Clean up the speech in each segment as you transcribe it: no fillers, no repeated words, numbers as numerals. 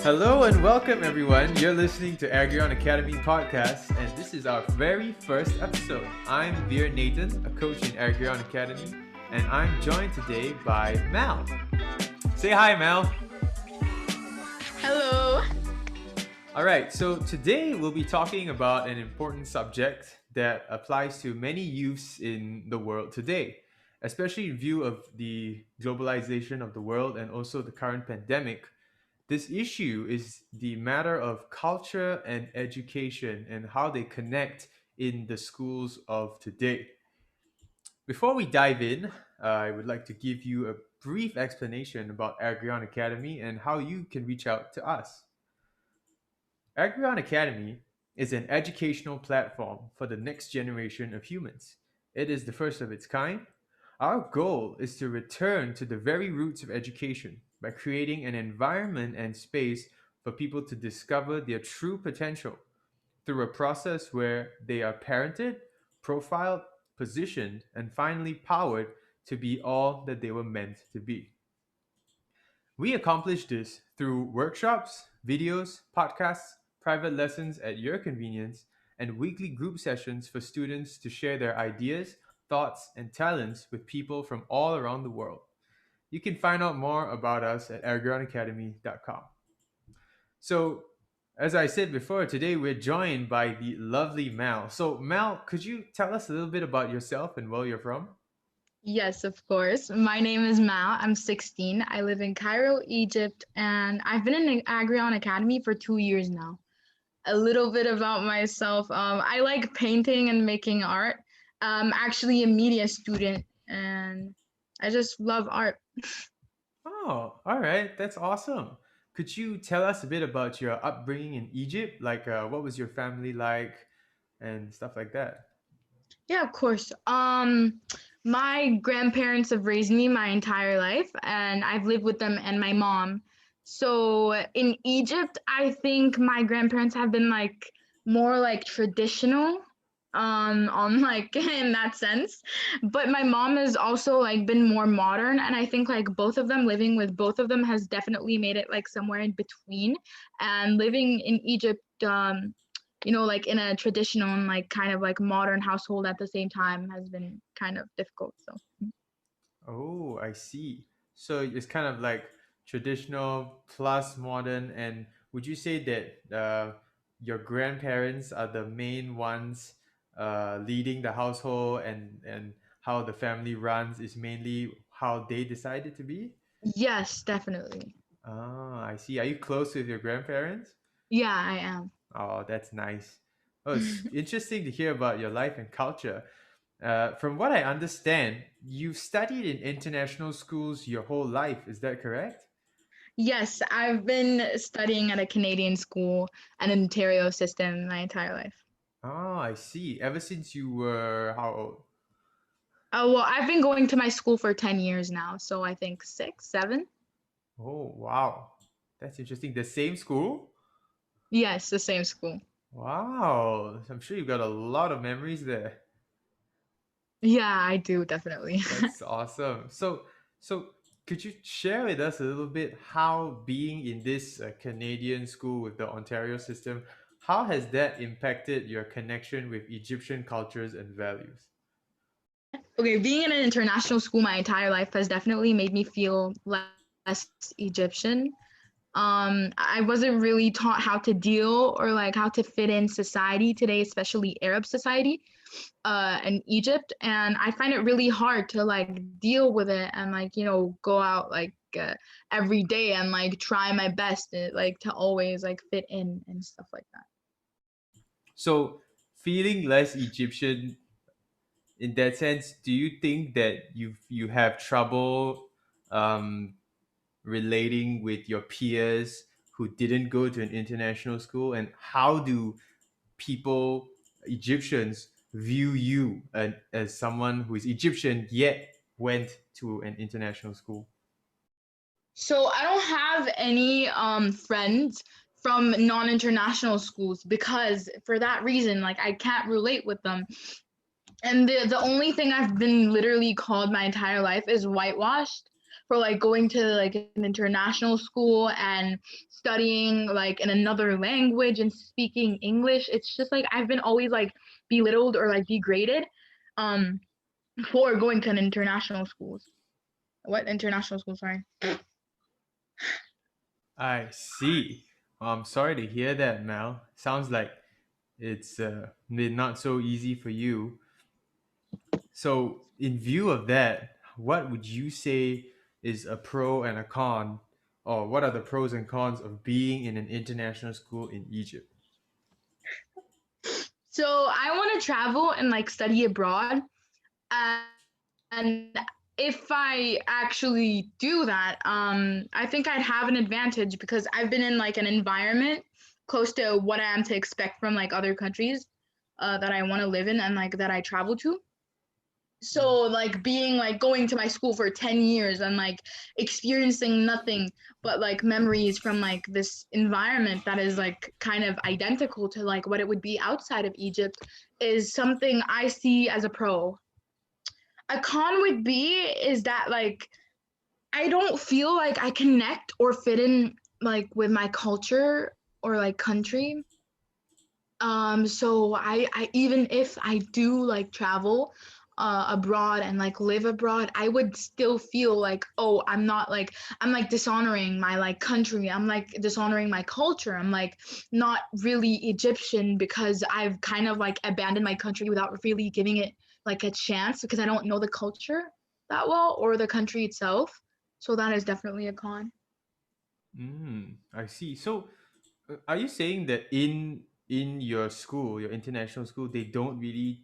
Hello and welcome everyone. You're listening to Agrion Academy Podcast, and this is our very first episode. I'm Vere Nathan, a coach in Agrion Academy, and I'm joined today by Mel. Say hi, Mel. Hello. All right, so today we'll be talking about an important subject that applies to many youths in the world today, especially in view of the globalization of the world and also the current pandemic. This issue is the matter of culture and education and how they connect in the schools of today. Before we dive in, I would like to give you a brief explanation about Agrion Academy and how you can reach out to us. Agrion Academy is an educational platform for the next generation of humans. It is the first of its kind. Our goal is to return to the very roots of education by creating an environment and space for people to discover their true potential through a process where they are parented, profiled, positioned, and finally powered to be all that they were meant to be. We accomplish this through workshops, videos, podcasts, private lessons at your convenience, and weekly group sessions for students to share their ideas, thoughts, and talents with people from all around the world. You can find out more about us at agrionacademy.com. So, as I said before, today we're joined by the lovely Mal. So, Mal, could you tell us a little bit about yourself and where you're from? Yes, of course. My name is Mal. I'm 16. I live in Cairo, Egypt, and I've been in Agrion Academy for 2 years now. A little bit about myself. I like painting and making art. I'm actually a media student, and I just love art. Oh, all right. That's awesome. Could you tell us a bit about your upbringing in Egypt? Like, what was your family like and stuff like that? Yeah, of course. My grandparents have raised me my entire life, and I've lived with them and my mom. So in Egypt, I think my grandparents have been like more like traditional, on like in that sense. But my mom has also like been more modern, and I think like both of them living with both of them has definitely made it like somewhere in between. And living in Egypt, like in a traditional and like kind of like modern household at the same time has been kind of difficult. So Oh, I see. So it's kind of like traditional plus modern. And would you say that your grandparents are the main ones leading the household, and how the family runs is mainly how they decided to be? yes, definitely. Ah, I see. Are you close with your grandparents? Yeah, I am. Oh, that's nice. Oh, it's interesting to hear about your life and culture. From what I understand, you've studied in international schools your whole life. Is that correct? Yes, I've been studying at a Canadian school and an Ontario system my entire life. Oh, I see. Ever since you were how old? Oh, well, I've been going to my school for 10 years now, so I think 6, 7. Oh, wow. That's interesting. The same school? Yes, the same school. Wow. I'm sure you've got a lot of memories there. Yeah, I do definitely. That's awesome. So could you share with us a little bit how being in this Canadian school with the Ontario system, how has that impacted your connection with Egyptian cultures and values? Okay, being in an international school my entire life has definitely made me feel less Egyptian. I wasn't really taught how to deal or like how to fit in society today, especially Arab society, in Egypt, and I find it really hard to like deal with it and like go out like every day and like try my best like to always like fit in and stuff like that. So feeling less Egyptian in that sense, do you think that you have trouble um, relating with your peers who didn't go to an international school, and how do people, Egyptians, view you as someone who is Egyptian yet went to an international school? So I don't have any friends from non-international schools because for that reason like I can't relate with them. And the only thing I've been literally called my entire life is whitewashed. for like going to like an international school and studying like in another language and speaking English. It's just like I've been always like belittled or like degraded um for going to an international schools. What international school, sorry. I see. I'm sorry to hear that, Mel. Sounds like it's been not so easy for you. So, in view of that, what would you say is a pro and a con, or what are the pros and cons of being in an international school in Egypt? So I want to travel and like study abroad. And if I actually do that, I think I'd have an advantage because I've been in like an environment close to what I am to expect from like other countries that I want to live in and like that I travel to. So like being like going to my school for 10 years and like experiencing nothing but like memories from like this environment that is like kind of identical to like what it would be outside of Egypt is something I see as a pro. A con would be is that like I don't feel like I connect or fit in like with my culture or like country. So I even if I do like travel abroad and like live abroad, I would still feel like, oh, I'm like dishonoring my like country. I'm like dishonoring my culture. I'm like not really Egyptian because I've kind of like abandoned my country without really giving it like a chance because I don't know the culture that well or the country itself. So that is definitely a con. I see. So, are you saying that in your school, your international school, they don't really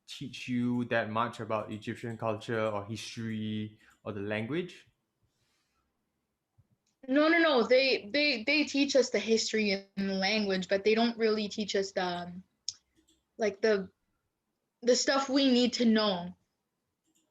teach you that much about Egyptian culture or history or the language? No, no, no. They teach us the history and the language, but they don't really teach us the like the stuff we need to know.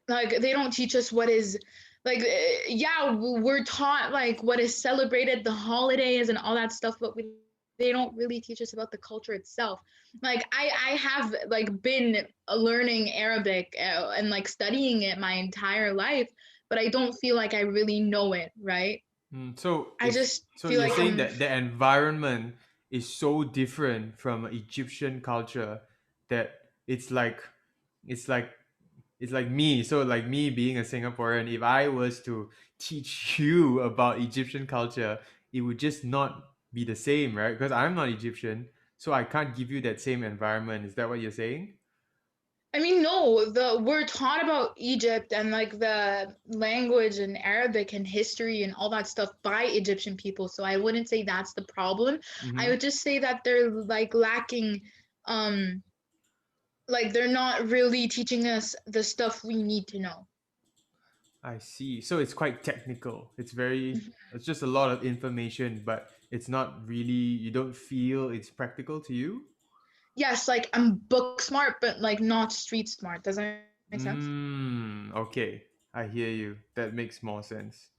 Like they don't teach us what is like yeah, we're taught like what is celebrated, the holidays and all that stuff, but they don't really teach us about the culture itself. Like I have like been learning Arabic and like studying it my entire life, but I don't feel like I really know it, right? So I is just so feel you're like saying that the environment is so different from Egyptian culture that it's like it's like it's like me. So like me being a Singaporean, if I was to teach you about Egyptian culture, it would just not be the same, right? Because I'm not Egyptian, so I can't give you that same environment. Is that what you're saying? I mean, no, the we're taught about Egypt and like the language and Arabic and history and all that stuff by Egyptian people. So I wouldn't say that's the problem. I Mm-hmm. would just say that they're like lacking, um, like they're not really teaching us the stuff we need to know. I see. So it's quite technical. It's just a lot of information, but it's not really, you don't feel it's practical to you? Yes, like I'm book smart, but like not street smart. Does that make sense? Okay. I hear you. That makes more sense.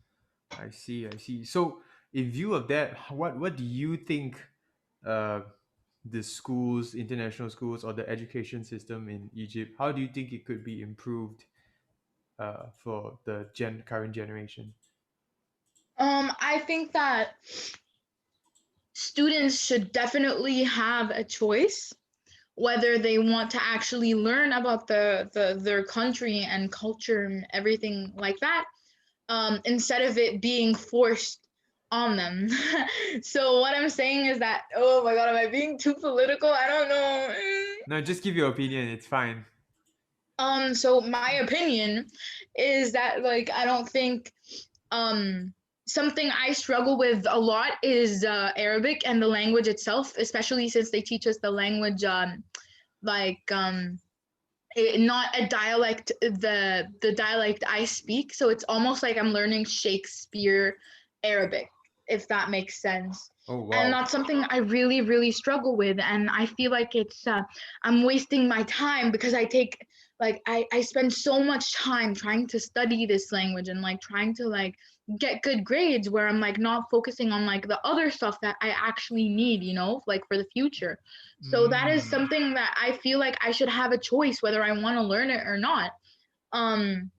I see, I see. So in view of that, what do you think uh the schools, international schools or the education system in Egypt, how do you think it could be improved for the current generation? I think that students should definitely have a choice whether they want to actually learn about their country and culture and everything like that, instead of it being forced on them. So what I'm saying is that, oh my god, am I being too political? I don't know. No, just give your opinion, it's fine. So my opinion is that like I don't think um something I struggle with a lot is Arabic and the language itself, especially since they teach us the language like not a dialect, the dialect I speak, so it's almost like I'm learning Shakespeare Arabic, if that makes sense. Oh And wow. that's something I really really struggle with, and I feel like it's I'm wasting my time because I take like I spend so much time trying to study this language and like trying to like get good grades where I'm like not focusing on like the other stuff that I actually need, you know, like for the future. So that is Mm. something that I feel like I should have a choice whether I want to learn it or not. Um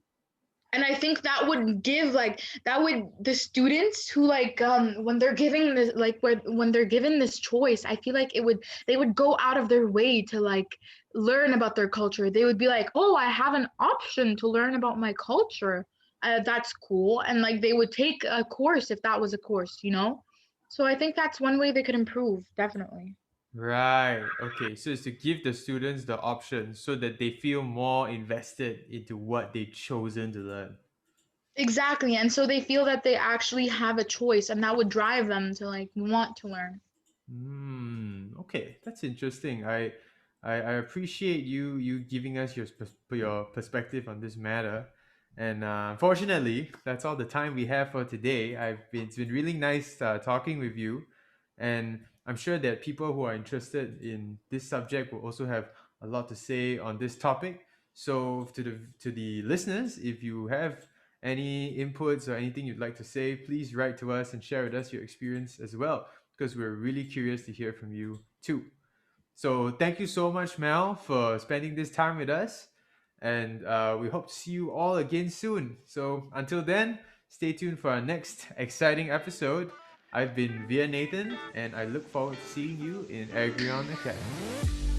And I think that would give like that would the students who like when they're giving this like when they're given this choice, I feel like it would they would go out of their way to like learn about their culture. They would be like, oh, I have an option to learn about my culture. That's cool. And like they would take a course if that was a course, you know. So I think that's one way they could improve, definitely. Right. Okay. So it's to give the students the option so that they feel more invested into what they've chosen to learn. Exactly. And so they feel that they actually have a choice and that would drive them to like want to learn. Okay, that's interesting. I appreciate you giving us your perspective on this matter. And unfortunately, that's all the time we have for today. It's been really nice talking with you, and I'm sure that people who are interested in this subject will also have a lot to say on this topic. So to the listeners, if you have any inputs or anything you'd like to say, please write to us and share with us your experience as well, because we're really curious to hear from you too. So thank you so much, Mel, for spending this time with us. And we hope to see you all again soon. So until then, stay tuned for our next exciting episode. I've been Via Nathan, and I look forward to seeing you in Agrion Academy.